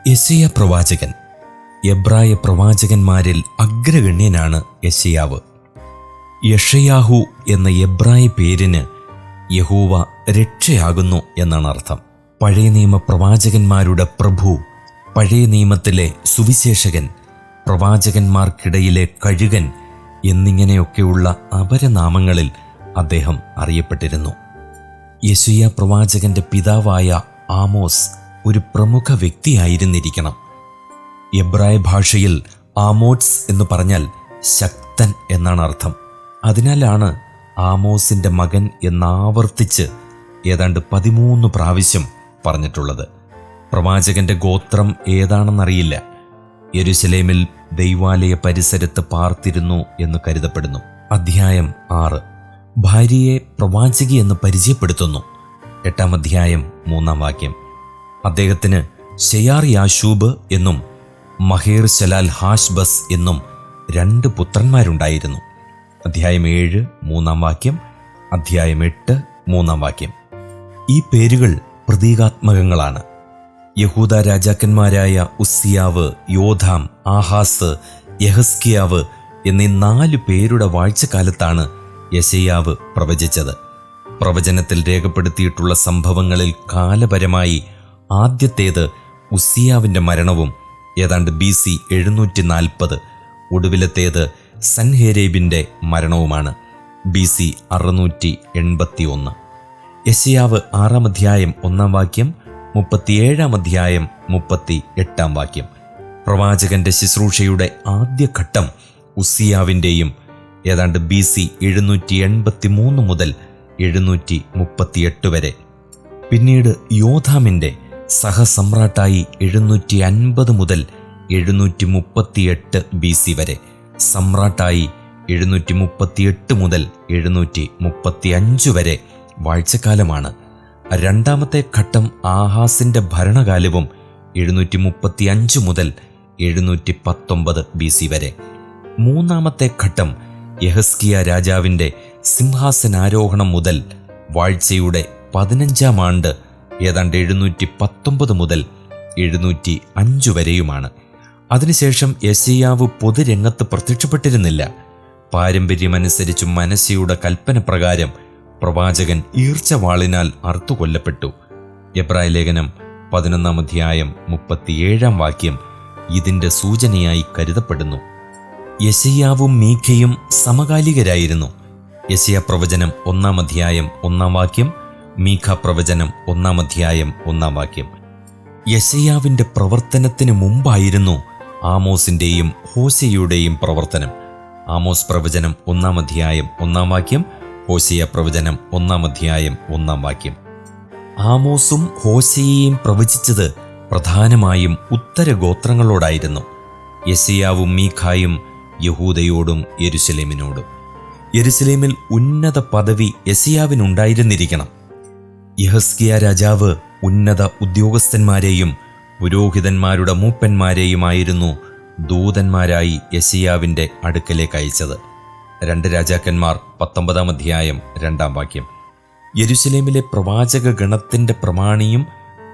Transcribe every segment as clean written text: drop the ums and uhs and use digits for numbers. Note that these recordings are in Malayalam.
യെശയ്യാ പ്രവാചകൻ. എബ്രായ പ്രവാചകന്മാരിൽ അഗ്രഗണ്യനാണ് യെശയ്യാവ്. യഷയാഹു എന്ന എബ്രായ പേരിന് യഹോവ രക്ഷയാകുന്നു എന്നാണ് അർത്ഥം. പഴയ നിയമ പ്രവാചകന്മാരുടെ പ്രഭു, പഴയ നിയമത്തിലെ സുവിശേഷകൻ, പ്രവാചകന്മാർക്കിടയിലെ കഴുകൻ എന്നിങ്ങനെയൊക്കെയുള്ള അപരനാമങ്ങളിൽ അദ്ദേഹം അറിയപ്പെട്ടിരുന്നു. യെശയ്യാ പ്രവാചകന്റെ പിതാവായ ആമോസ് ഒരു പ്രമുഖ വ്യക്തിയായിരുന്നിരിക്കണം. എബ്രായ ഭാഷയിൽ ആമോസ് എന്ന് പറഞ്ഞാൽ ശക്തൻ എന്നാണ് അർത്ഥം. അതിനാലാണ് ആമോസിന്റെ മകൻ എന്നാവർത്തിച്ച് ഏതാണ്ട് 13 പ്രാവശ്യം പറഞ്ഞിട്ടുള്ളത്. പ്രവാചകന്റെ ഗോത്രം ഏതാണെന്നറിയില്ല. യെരുശലേമിൽ ദൈവാലയ പരിസരത്ത് പാർത്തിരുന്നു എന്ന് കരുതപ്പെടുന്നു. അധ്യായം 6 ഭാര്യയെ പ്രവാചകി എന്ന് പരിചയപ്പെടുത്തുന്നു. 8-ാം അധ്യായം 3-ാം വാക്യം. അദ്ദേഹത്തിന് ഷെയാർ യാശൂബ് എന്നും മഹേർ ശലാൽ ഹാഷ്ബസ് എന്നും 2 പുത്രന്മാരുണ്ടായിരുന്നു. അധ്യായം 7 3-ാം വാക്യം, അധ്യായം 8 3-ാം വാക്യം. ഈ പേരുകൾ പ്രതീകാത്മകങ്ങളാണ്. യഹൂദ രാജാക്കന്മാരായ ഉസ്സിയാവ്, യോഥാം, ആഹാസ്, യഹസ്കിയാവ് എന്നീ 4 പേരുടെ വാഴ്ചക്കാലത്താണ് യെശയ്യാവ് പ്രവചിച്ചത്. പ്രവചനത്തിൽ രേഖപ്പെടുത്തിയിട്ടുള്ള സംഭവങ്ങളിൽ കാലപരമായി ആദ്യത്തേത് ഉസ്സിയാവിൻ്റെ മരണവും ഏതാണ്ട് BC 740, ഒടുവിലത്തേത് സൻഹേരേബിൻ്റെ മരണവുമാണ് BC 681. യെശയ്യാവ് 6-ാം അധ്യായം 1-ാം വാക്യം, 37-ാം അധ്യായം 38-ാം വാക്യം. പ്രവാചകന്റെ ശുശ്രൂഷയുടെ ആദ്യഘട്ടം ഉസ്സിയാവിൻ്റെയും ഏതാണ്ട് BC 783 മുതൽ 738 വരെ. പിന്നീട് യോഥാമിൻ്റെ സഹസമ്രാട്ടായി 750 മുതൽ 738 BC വരെ, സമ്രാട്ടായി 738 മുതൽ 735 വരെ വാഴ്ചക്കാലമാണ്. 2-ാമത്തെ ഘട്ടം ആഹാസിൻ്റെ ഭരണകാലവും 735 മുതൽ 719 BC വരെ. 3-ാമത്തെ ഘട്ടം യഹസ്കിയ രാജാവിൻ്റെ സിംഹാസനാരോഹണം മുതൽ വാഴ്ചയുടെ 15-ാം ആണ്ട് ഏതാണ്ട് 719 മുതൽ 705 വരെയുമാണ്. അതിനുശേഷം യെശയ്യാവ് പൊതുരംഗത്ത് പ്രത്യക്ഷപ്പെട്ടിരുന്നില്ല. പാരമ്പര്യമനുസരിച്ച് മനശ്ശെയുടെ കൽപ്പന പ്രകാരം പ്രവാചകൻ ഈർച്ചവാളിനാൽ അറുത്തുകൊല്ലപ്പെട്ടു. എബ്രായ ലേഖനം 11-ാം അധ്യായം 37-ാം വാക്യം ഇതിൻ്റെ സൂചനയായി കരുതപ്പെടുന്നു. യെശയ്യാവും മീഖയും സമകാലികരായിരുന്നു. യെശയ്യാ പ്രവചനം 1-ാം അധ്യായം 1-ാം വാക്യം, മീഖ പ്രവചനം 1-ാം അധ്യായം 1-ാം വാക്യം. യെശയ്യാവിൻ്റെ പ്രവർത്തനത്തിന് മുമ്പായിരുന്നു ആമോസിൻ്റെയും ഹോശേയയുടെയും പ്രവർത്തനം. ആമോസ് പ്രവചനം 1-ാം അധ്യായം 1-ാം വാക്യം, ഹോശേയ പ്രവചനം 1-ാം അധ്യായം 1-ാം വാക്യം. ആമോസും ഹോശേയയും പ്രവചിച്ചത് പ്രധാനമായും ഉത്തരഗോത്രങ്ങളോടായിരുന്നു. യെശയ്യാവും മീഖായും യഹൂദയോടും യെരുശലേമിനോടും. യെരുശലേമിൽ ഉന്നത പദവി യെശയ്യാവിനുണ്ടായിരുന്നിരിക്കണം. യഹസ്കിയ രാജാവ് ഉന്നത ഉദ്യോഗസ്ഥന്മാരെയും പുരോഹിതന്മാരുടെ മൂപ്പന്മാരെയുമായിരുന്നു ദൂതന്മാരായി യെശയ്യാവിൻ്റെ അടുക്കലേക്ക് അയച്ചത്. 2 രാജാക്കന്മാർ 19-ാം അധ്യായം 2-ാം വാക്യം. യെരുശലേമിലെ പ്രവാചക ഗണത്തിൻ്റെ പ്രമാണിയും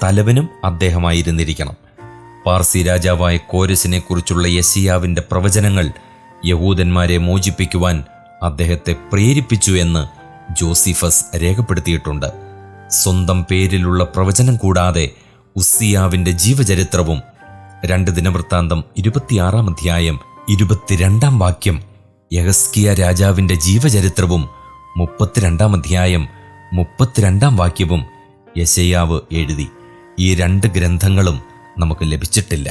തലവനും അദ്ദേഹമായിരുന്നിരിക്കണം. പാർസി രാജാവായ കോരസിനെ കുറിച്ചുള്ള യെശയ്യാവിൻ്റെ പ്രവചനങ്ങൾ യഹൂദന്മാരെ മോചിപ്പിക്കുവാൻ അദ്ദേഹത്തെ പ്രേരിപ്പിച്ചു എന്ന് ജോസിഫസ് രേഖപ്പെടുത്തിയിട്ടുണ്ട്. സ്വന്തം പേരിലുള്ള പ്രവചനം കൂടാതെ ഉസ്സിയാവിൻ്റെ ജീവചരിത്രവും 2 ദിനവൃത്താന്തം 26-ാം അധ്യായം 22-ാം വാക്യം, യഹസ്കിയ രാജാവിൻ്റെ ജീവചരിത്രവും 32-ാം അധ്യായം 32-ാം വാക്യവും യെശയ്യാവ് എഴുതി. ഈ 2 ഗ്രന്ഥങ്ങളും നമുക്ക് ലഭിച്ചിട്ടില്ല.